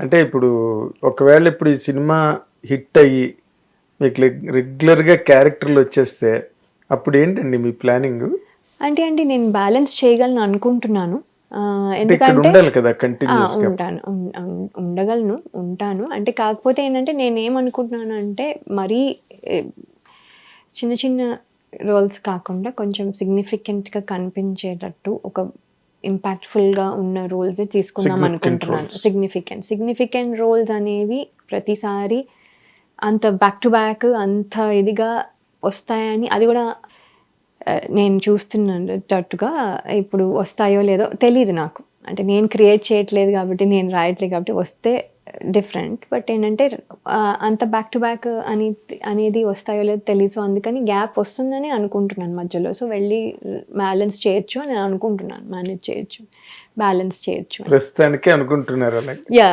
అంటే ఇప్పుడు ఒకవేళ ఇప్పుడు ఈ సినిమా హిట్ అయ్యి మీకు రెగ్యులర్గా క్యారెక్టర్లు వచ్చేస్తే అప్పుడు ఏంటండి మీ ప్లానింగ్? అంటే నేను బ్యాలెన్స్ చేయగలను అనుకుంటున్నాను. అంటే ఇక్కడ ఎందుకంటే ఉండాలి కదా కంటిన్యూస్గా. ఉంటాను, ఉండగలను, ఉంటాను. అంటే కాకపోతే ఏంటంటే నేనేమనుకుంటున్నానంటే మరీ ఏ, చిన్న చిన్న రోల్స్ కాకుండా కొంచెం సిగ్నిఫికెంట్గా కనిపించేటట్టు ఒక ఇంపాక్ట్ఫుల్గా ఉన్న రోల్స్ తీసుకుందాం అనుకుంటున్నాను. సిగ్నిఫికెంట్ రోల్స్ అనేవి ప్రతిసారి అంత బ్యాక్ టు బ్యాక్ అంత ఇదిగా వస్తాయని అది కూడా నేను చూస్తున్నట్టుగా ఇప్పుడు వస్తాయో లేదో తెలీదు నాకు. అంటే నేను క్రియేట్ చేయట్లేదు కాబట్టి, నేను రాయట్లేదు కాబట్టి వస్తే డిఫరెంట్. బట్ ఏంటంటే అంత బ్యాక్ టు బ్యాక్ అనేది వస్తాయో లేదో తెలీదు. సో అందుకని గ్యాప్ వస్తుందని అనుకుంటున్నాను మధ్యలో. సో వెళ్ళి బ్యాలెన్స్ చేయొచ్చు అని అనుకుంటున్నాను. మేనేజ్ చేయొచ్చు, బ్యాలెన్స్ చేయొచ్చు అని. ప్రస్తుతానికి అనుకుంటున్నారు అలా. యా.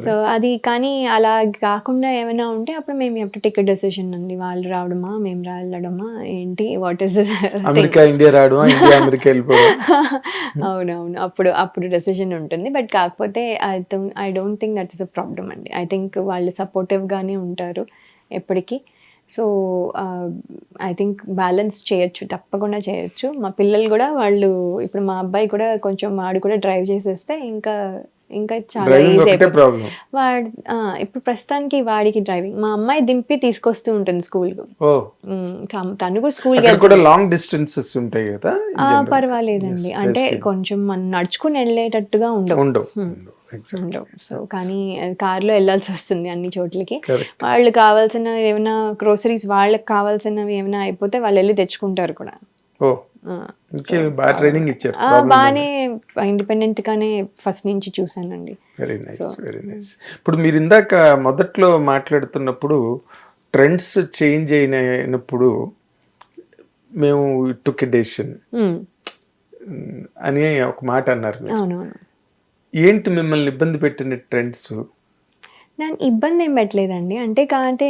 సో అది కానీ అలా కాకుండా ఏమైనా ఉంటే అప్పుడు మేము ఎప్పుడు టికెట్ డెసిషన్ అండి. వాళ్ళు రావడమా, మేము వెళ్ళడమా, ఏంటి, వాట్ ఈస్ అమెరికా ఇండియా రావడం, ఇండియా అమెరికా వెళ్ళిపోవడం. అవునవును, అప్పుడు డెసిషన్ ఉంటుంది. బట్ కాకపోతే I don't think that is a problem అండి. ఐ థింక్ వాళ్ళు సపోర్టివ్గానే ఉంటారు ఎప్పటికీ. సో ఐ థింక్ బ్యాలెన్స్ చేయొచ్చు, తప్పకుండా చేయొచ్చు. మా పిల్లలు కూడా వాళ్ళు ఇప్పుడు మా అబ్బాయి కూడా కొంచెం వాడు కూడా డ్రైవ్ చేసేస్తే ఇంకా చాలా ఈజీ అయిపోతుంది. వాడు ఇప్పుడు ప్రస్తుతానికి వాడికి డ్రైవింగ్, మా అమ్మాయి దింపి తీసుకొస్తూ ఉంటుంది స్కూల్కి. తను కూడా స్కూల్కి వెళ్తుంది. లాంగ్ డిస్టెన్సెస్ ఉంటాయి కదా. పర్వాలేదండి, అంటే కొంచెం మనం నడుచుకుని వెళ్ళేటట్టుగా ఉండవు. సో కానీ కార్లో వెళ్ళాల్సి వస్తుంది అన్ని చోట్లకి. వాళ్ళు కావాల్సినవి ఏమైనా గ్రోసరీస్ వాళ్ళకి కావాల్సినవి ఏమైనా అయిపోతే వాళ్ళు వెళ్ళి తెచ్చుకుంటారు కూడా. బాగానే ఇండిపెండెంట్ గానే ఫస్ట్ నుంచి చూసానండి. Very nice, very nice. ఇప్పుడు మీరు ఇందాక మొదట్లో మాట్లాడుతున్నప్పుడు ట్రెండ్స్ చేంజ్ అయినప్పుడు మేము టుక్ ఎ డెసిషన్ అని ఒక మాట అన్నారు. అవునవును. ఏంటి మిమ్మల్ని ఇబ్బంది పెట్టిన ట్రెండ్స్? నేను ఇబ్బంది ఏం పెట్టలేదండి. అంటే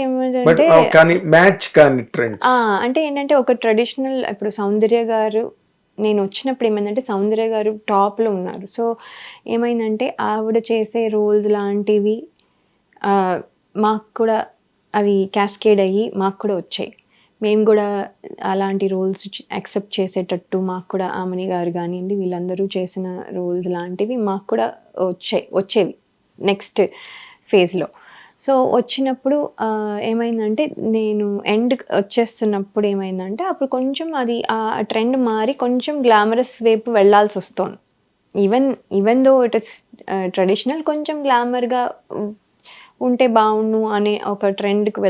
ఏమంటే కానీ మ్యాచ్ కానీ ట్రెండ్స్ అంటే ఏంటంటే ఒక ట్రెడిషనల్, ఇప్పుడు సౌందర్య గారు నేను వచ్చినప్పుడు ఏమైందంటే సౌందర్య గారు టాప్లో ఉన్నారు. సో ఏమైందంటే ఆవిడ చేసే రోల్స్ లాంటివి మాకు కూడా అవి క్యాస్కేడ్ అయ్యి మాకు కూడా వచ్చాయి. మేము కూడా అలాంటి రోల్స్ యాక్సెప్ట్ చేసేటట్టు మాకు కూడా ఆమని గారు కానివ్వండి, వీళ్ళందరూ చేసిన రోల్స్ లాంటివి మాకు కూడా వచ్చేవి నెక్స్ట్ ఫేజ్లో. సో వచ్చినప్పుడు ఏమైందంటే నేను ఎండ్ వచ్చేస్తున్నప్పుడు ఏమైందంటే అప్పుడు కొంచెం అది ఆ ట్రెండ్ మారి కొంచెం గ్లామరస్ వైపు వెళ్ళాల్సి వస్తుంది. Even though it is traditional, కొంచెం గ్లామర్గా ఉంటే బాగుండు అనే ఒక ట్రెండ్కి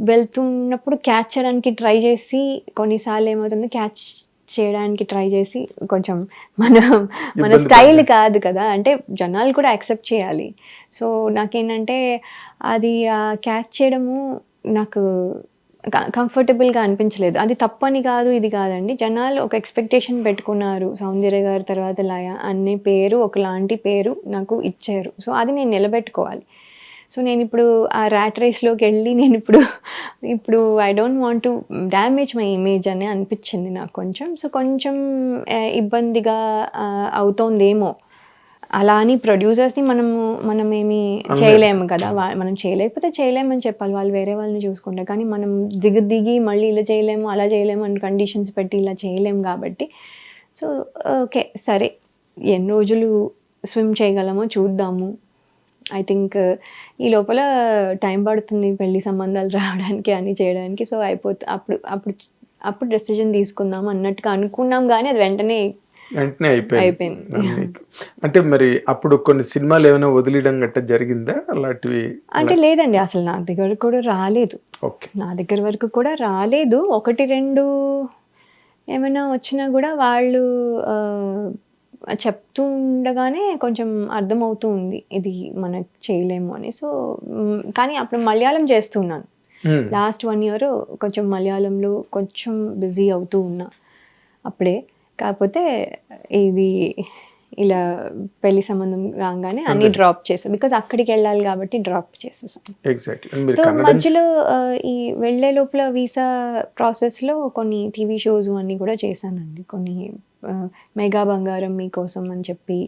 వెళ్తున్నప్పుడు క్యాచ్ చేయడానికి ట్రై చేసి కొన్నిసార్లు ఏమవుతుంది, క్యాచ్ చేయడానికి ట్రై చేసి కొంచెం మన స్టైల్ కాదు కదా, అంటే జనాలు కూడా యాక్సెప్ట్ చేయాలి. సో నాకేంటంటే అది క్యాచ్ చేయడము నాకు కంఫర్టబుల్గా అనిపించలేదు. అది తప్పని కాదు, ఇది కాదండి. జనాలు ఒక ఎక్స్పెక్టేషన్ పెట్టుకున్నారు, సౌందర్య గారి తర్వాత లయ అనే పేరు, ఒకలాంటి పేరు నాకు ఇచ్చారు. సో అది నేను నిలబెట్టుకోవాలి. సో నేను ఇప్పుడు ఆ ర్యాట్ రేస్లోకి వెళ్ళి నేను ఇప్పుడు I don't want to damage my image అని అనిపించింది నాకు కొంచెం. సో కొంచెం ఇబ్బందిగా అవుతోందేమో. అలా అని ప్రొడ్యూసర్స్ని మనమేమి చేయలేము కదా, మనం చేయలేకపోతే చేయలేమని చెప్పాలి, వాళ్ళు వేరే వాళ్ళని చూసుకుంటారు. కానీ మనం దిగి మళ్ళీ ఇలా చేయలేము అలా చేయలేము అని కండిషన్స్ పెట్టి ఇలా చేయలేము కాబట్టి, సో ఓకే సరే ఎన్ని రోజులు స్విమ్ చేయగలమో చూద్దాము. ఐ థింక్ ఈ లోపల టైం పడుతుంది పెళ్లి సంబంధాలు రావడానికి, అని చేయడానికి. సో అప్పుడు డెసిజన్ తీసుకుందాం అన్నట్టుగా అనుకున్నాం, కానీ అది వెంటనే అయిపోయింది. అంటే మరి అప్పుడు కొన్ని సినిమాలు ఏమైనా వదిలేయడం గట్రా జరిగిందా అలాంటివి? అంటే లేదండి, అసలు నా దగ్గర కూడా రాలేదు. నా దగ్గర వరకు కూడా రాలేదు. 1-2 ఏమైనా వచ్చినా కూడా వాళ్ళు చెప్తూ ఉండగానే కొంచెం అర్థమవుతూ ఉంది ఇది మనకు చేయలేము అని. సో కానీ అప్పుడు మలయాళం చేస్తున్నాను. లాస్ట్ 1 year కొంచెం మలయాళంలో కొంచెం బిజీ అవుతూ ఉన్నా అప్పుడే. కాకపోతే ఇది ఇలా పెళ్లి సంబంధం రాగానే అన్ని డ్రాప్ చేసాం, బికాజ్ అక్కడికి వెళ్ళాలి కాబట్టి డ్రాప్ చేసేసాం. ఎగ్జాక్ట్లీ. సో మధ్యలో ఈ వెళ్ళే లోపల వీసా ప్రాసెస్లో కొన్ని టీవీ షోస్ అన్నీ కూడా చేశానండి. కొన్ని మెగా బంగారం మీకోసం అని చెప్పి,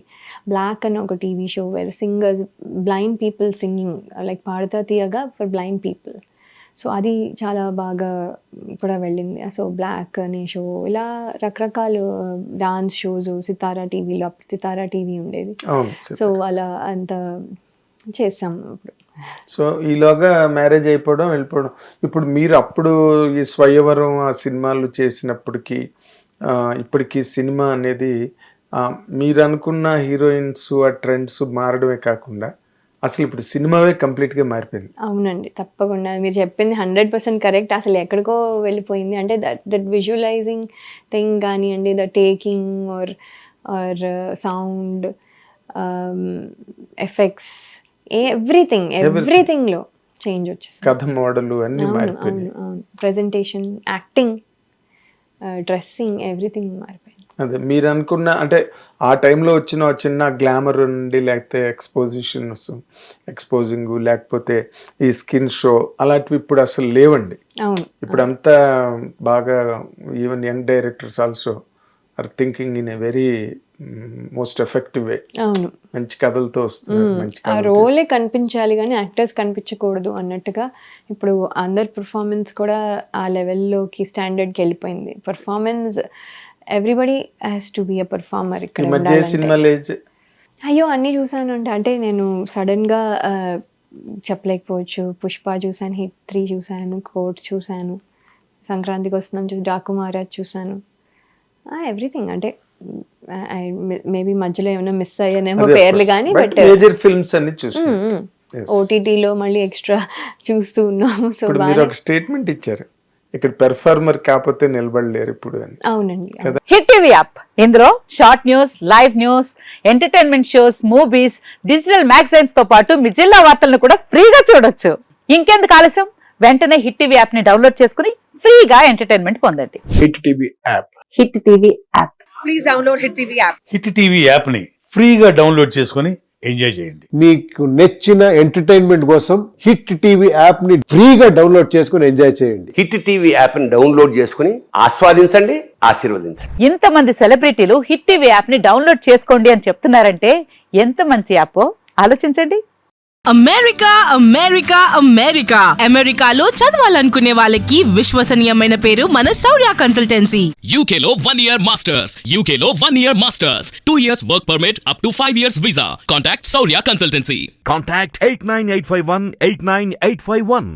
బ్లాక్ అని ఒక TV show where singers, blind people singing, like Paaduta Teeyaga for blind people. So అది చాలా బాగా కూడా వెళ్ళింది. సో బ్లాక్ అనే షో, ఇలా రకరకాల డాన్స్ షోస్ సితారా టీవీలో, అప్పుడు సితారా టీవీ ఉండేది. సో అలా అంత చేసాం. ఇప్పుడు సో ఈలోగా మ్యారేజ్ అయిపోవడం, వెళ్ళిపోవడం. ఇప్పుడు మీరు అప్పుడు ఈ స్వయంవరం ఆ సినిమాలు చేసినప్పటికీ ఇప్పటికీ సినిమా అనేది మీరు అనుకున్న హీరోయిన్స్ ఆ ట్రెండ్స్ మారడమే కాకుండా అసలు ఇప్పుడు సినిమావే కంప్లీట్గా మారిపోయింది. అవునండి, తప్పకుండా మీరు చెప్పింది 100% కరెక్ట్. అసలు ఎక్కడికో వెళ్ళిపోయింది. అంటే దట్ విజువలైజింగ్ థింగ్ కానివ్వండి, the taking or sound effects, ఎవ్రీథింగ్లో చేంజ్ వచ్చేసి, కథ మోడల్ అన్ని మారిపోయింది. ప్రెజెంటేషన్, యాక్టింగ్, డ్రెస్సింగ్, ఎవ్రీథింగ్ మారిపోయింది. అదే మీరు అనుకున్న, అంటే ఆ టైంలో వచ్చిన చిన్న గ్లామర్ ఉండి, లేకపోతే ఎక్స్పోజింగ్, లేకపోతే ఈ స్కిన్ షో అలాంటివి ఇప్పుడు అసలు లేవండి. ఇప్పుడు అంతా బాగా even young directors also are thinking in a very most effective way. మంచి కథలతో వస్తున్నారు. ఆ రోలే కనిపించాలి కానీ యాక్టర్స్ కనిపించకూడదు అన్నట్టుగా ఇప్పుడు అందరి పర్ఫార్మెన్స్ కూడా ఆ లెవెల్లోకి స్టాండర్డ్కి వెళ్ళిపోయింది. Performance, everybody has to be a performer. ఇక్కడ అయ్యో అన్నీ చూసాను అంటే నేను సడన్గా చెప్పలేకపోవచ్చు. పుష్ప చూసాను, హిట్ 3 చూసాను, కోర్ట్ చూసాను, సంక్రాంతికి వస్తున్నాం చూసి, డాకు మహారాజ్ చూసాను, ఎవ్రీథింగ్. అంటే మేబీ మధ్యలో ఏమైనా మిస్ అయ్యానేమో పేర్లు కానీ, బట్ మేజర్ ఫిల్మ్స్ అన్ని చూసాను. ఓటీటీలో మళ్ళీ ఎక్స్ట్రా చూస్తూ ఉన్నాము. సో మీరు ఒక స్టేట్మెంట్ ఇచ్చారు, ఇక్కడ పెర్ఫార్మర్ కాకపోతే నిలబడలేరు ఇప్పుడు అని. అవునండి. హిట్ టీవీ యాప్, ఇందులో short news, live news, entertainment shows, movies, digital magazines తో పాటు మీ జిల్లా వార్తలను కూడా ఫ్రీగా చూడొచ్చు. ఇంకెందుకు ఆలస్యం, వెంటనే హిట్ టీవీ యాప్ ని డౌన్లోడ్ చేసుకుని ఫ్రీగా ఎంటర్టైన్మెంట్ పొందండి. Hit TV app, hit TV app, please download hit TV app. Hit TV app ని ఫ్రీగా డౌన్లోడ్ చేసుకుని ఎంజాయ్ చేయండి. మీకు నచ్చిన ఎంటర్టైన్మెంట్ కోసం హిట్ టీవీ యాప్ ని ఫ్రీగా డౌన్లోడ్ చేసుకుని ఎంజాయ్ చేయండి. హిట్ టీవీ యాప్ ని డౌన్లోడ్ చేసుకుని ఆస్వాదించండి, ఆశీర్వదించండి. ఇంతమంది సెలబ్రిటీలు హిట్ టీవీ యాప్ ని డౌన్లోడ్ చేసుకోండి అని చెప్తున్నారంటే ఎంత మంచి యాప్ ఆలోచించండి. అమెరికా అమెరికా అమెరికా అమెరికాలో చదవాలనుకునే వాళ్ళకి విశ్వసనీయమైన పేరు మన శౌర్య కన్సల్టెన్సీ. UK లో 1 year masters, UK లో 1 year masters, 2 years work permit up to 5 years visa. Contact Saurya Consultancy. Contact 89851 89851.